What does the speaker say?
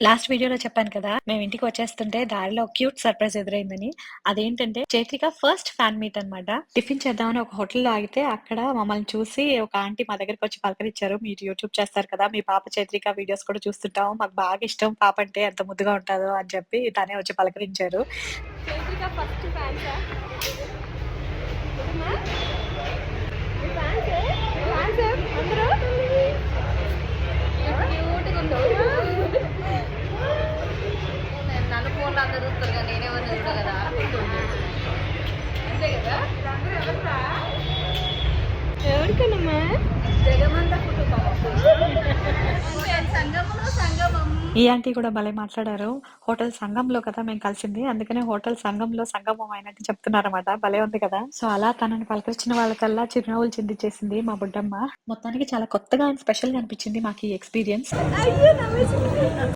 Last వీడియోలో చెప్పాను కదా! మేము ఇంటికి వచ్చేస్తుంటే దారిలో క్యూట్ సర్ప్రైజ్ ఎదురైందని. అదేంటంటే చైత్రిక ఫస్ట్ ఫ్యాన్ మీట్ అనమాట. టిఫిన్ చేద్దామని ఒక హోటల్‌లో ఆగితే అక్కడ మమ్మల్ని చూసి ఒక ఆంటీ మా దగ్గరికొచ్చి పలకరించారు. "మీరు యూట్యూబ్ చేస్తారు కదా! మీ పాప చైత్రిక వీడియోస్ కూడా చూస్తుంటాము. మాకు బాగా ఇష్టం పాప అంటే ఎంత ముద్దుగా ఉంటాదో" అని చెప్పి తనే వచ్చి పలకరించారు. చైత్రిక ఫస్ట్ ఫ్యాన్సా? నిజమా? మీ ఫ్యాన్సే? మీ ఫ్యాన్సే అందరూ? క్యూట్‌గున్నావు. నన్ను ఫోన్‌లో అందరూ చూస్తారు కదా! నేనెవరిని చూడను కదా! అంతే కదా! ఎవరికనమ్మా? జగమంత కుటుంబం. అంటే సంగమంలో సంగమం. ఈ ఆంటీ కూడా భలే మాట్లాడారు. హోటల్ సంగంలో కదా మేము కలిసింది. అందుకనే హోటల్ సంగంలో సంగమం అయినట్టు చెప్తున్నారన్నమాట. భలే ఉంది కదా! సో, అలా తనని పలకరించిన వాళ్ళకల్లా చిరునవ్వులు చిందించేసింది మా బుడ్డమ్మ. మొత్తానికి చాలా కొత్తగా అండ్ స్పెషల్‌గా అనిపించింది మాకీ ఎక్స్‌పీరియన్స్. అయ్యో! నవ్వేసింది.